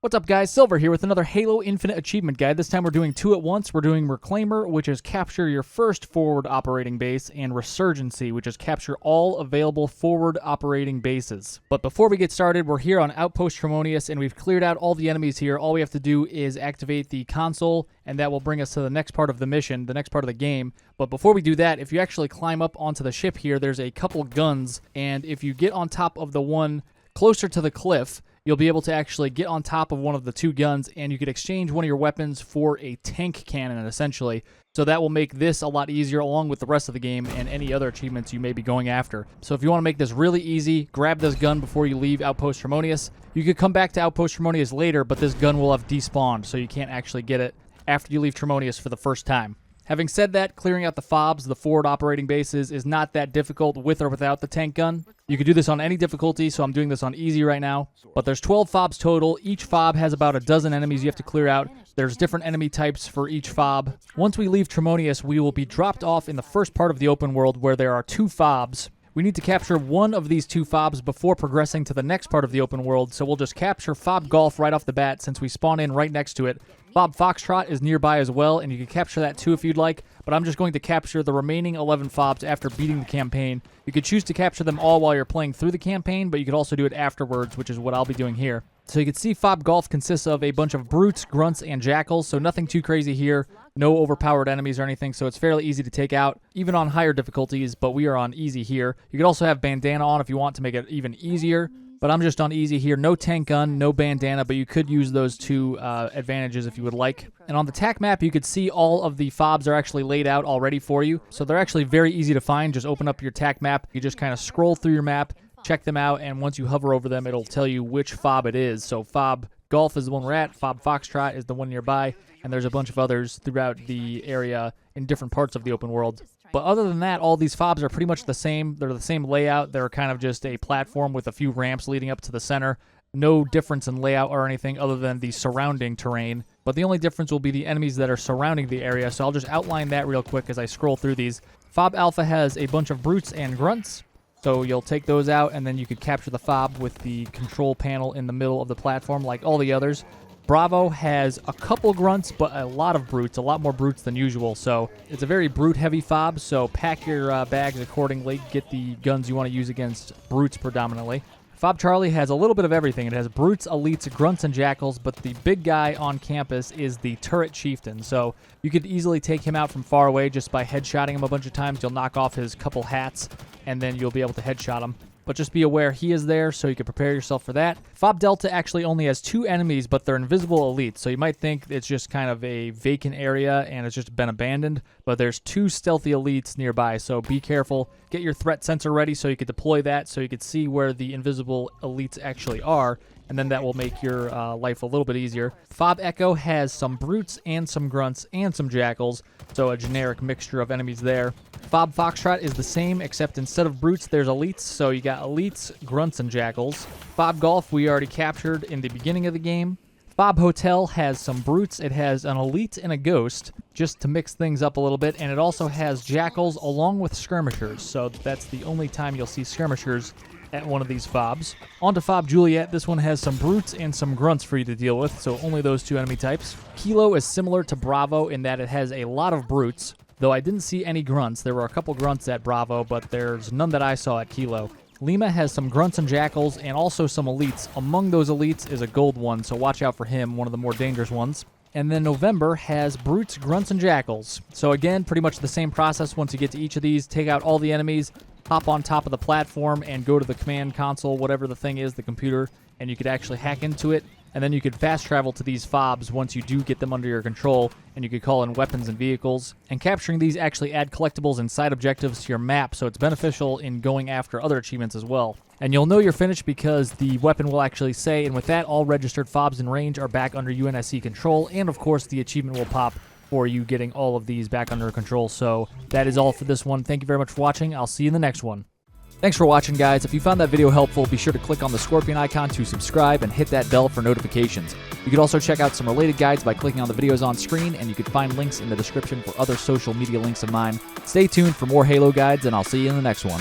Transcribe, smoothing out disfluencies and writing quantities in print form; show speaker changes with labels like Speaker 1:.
Speaker 1: What's up guys, Silver here with another Halo Infinite achievement guide. This time we're doing two at once. We're doing Reclaimer, which is capture your first forward operating base, and Resurgency, which is capture all available forward operating bases. But before we get started, we're here on Outpost Harmonious, and we've cleared out all the enemies here. All we have to do is activate the console, and that will bring us to the next part of the mission, the next part of the game. But before we do that, if you actually climb up onto the ship here, there's a couple guns, and if you get on top of the one closer to the cliff, you'll be able to actually get on top of one of the two guns, and you could exchange one of your weapons for a tank cannon, essentially. So that will make this a lot easier, along with the rest of the game and any other achievements you may be going after. So if you want to make this really easy, grab this gun before you leave Outpost Harmonious. You could come back to Outpost Harmonious later, but this gun will have despawned, so you can't actually get it after you leave Harmonious for the first time. Having said that, clearing out the FOBs, the forward operating bases, is not that difficult with or without the tank gun. You could do this on any difficulty, so I'm doing this on easy right now. But there's 12 FOBs total. Each FOB has about a dozen enemies you have to clear out. There's different enemy types for each FOB. Once we leave Harmonious, we will be dropped off in the first part of the open world where there are two FOBs. We need to capture one of these two FOBs before progressing to the next part of the open world, so we'll just capture FOB Golf right off the bat since we spawn in right next to it. FOB Foxtrot is nearby as well, and you can capture that too if you'd like, but I'm just going to capture the remaining 11 FOBs after beating the campaign. You could choose to capture them all while you're playing through the campaign, but you could also do it afterwards, which is what I'll be doing here. So you can see FOB Golf consists of a bunch of brutes, grunts, and jackals, so nothing too crazy here. No overpowered enemies or anything, so it's fairly easy to take out, even on higher difficulties, but we are on easy here. You could also have bandana on if you want to make it even easier, but I'm just on easy here. No tank gun, no bandana, but you could use those two advantages if you would like. And on the TAC map, you could see all of the FOBs are actually laid out already for you, so they're actually very easy to find. Just open up your TAC map, you just kind of scroll through your map, check them out, and once you hover over them, it'll tell you which FOB it is. So FOB Golf is the one we're at, FOB Foxtrot is the one nearby, and there's a bunch of others throughout the area in different parts of the open world. But other than that, all these FOBs are pretty much the same. They're the same layout. They're kind of just a platform with a few ramps leading up to the center. No difference in layout or anything other than the surrounding terrain. But the only difference will be the enemies that are surrounding the area, so I'll just outline that real quick as I scroll through these. FOB Alpha has a bunch of brutes and grunts, so you'll take those out, and then you could capture the FOB with the control panel in the middle of the platform like all the others. Bravo has a couple grunts, but a lot of brutes, a lot more brutes than usual, so it's a very brute-heavy FOB, so pack your bags accordingly, get the guns you want to use against brutes predominantly. FOB Charlie has a little bit of everything. It has brutes, elites, grunts, and jackals, but the big guy on campus is the turret chieftain, so you could easily take him out from far away just by headshotting him a bunch of times. You'll knock off his couple hats, and then you'll be able to headshot him. But just be aware he is there, so you can prepare yourself for that. FOB Delta actually only has two enemies, but they're invisible elites, so you might think it's just kind of a vacant area and it's just been abandoned, but there's two stealthy elites nearby, so be careful. Get your threat sensor ready so you can deploy that so you can see where the invisible elites actually are, and then that will make your life a little bit easier. FOB Echo has some brutes and some grunts and some jackals, so a generic mixture of enemies there. FOB Foxtrot is the same, except instead of brutes, there's elites, so you got elites, grunts, and jackals. FOB Golf we already captured in the beginning of the game. FOB Hotel has some brutes. It has an elite and a ghost, just to mix things up a little bit, and it also has jackals along with skirmishers, so that's the only time you'll see skirmishers at one of these FOBs. On to FOB Juliet. This one has some brutes and some grunts for you to deal with, so only those two enemy types. Kilo is similar to Bravo in that it has a lot of brutes, though I didn't see any grunts. There were a couple grunts at Bravo, but there's none that I saw at Kilo. Lima has some grunts and jackals and also some elites. Among those elites is a gold one, so watch out for him, one of the more dangerous ones. And then November has brutes, grunts, and jackals. So again, pretty much the same process. Once you get to each of these, take out all the enemies, hop on top of the platform, and go to the command console, whatever the thing is, the computer, and you could actually hack into it. And then you could fast travel to these FOBs once you do get them under your control, and you could call in weapons and vehicles. And capturing these actually add collectibles and side objectives to your map, so it's beneficial in going after other achievements as well. And you'll know you're finished because the weapon will actually say, and with that, all registered FOBs in range are back under UNSC control, and of course the achievement will pop for you getting all of these back under control. So that is all for this one. Thank you very much for watching. I'll see you in the next one. Thanks for watching, guys. If you found that video helpful, be sure to click on the scorpion icon to subscribe and hit that bell for notifications. You can also check out some related guides by clicking on the videos on screen, and you can find links in the description for other social media links of mine. Stay tuned for more Halo guides, and I'll see you in the next one.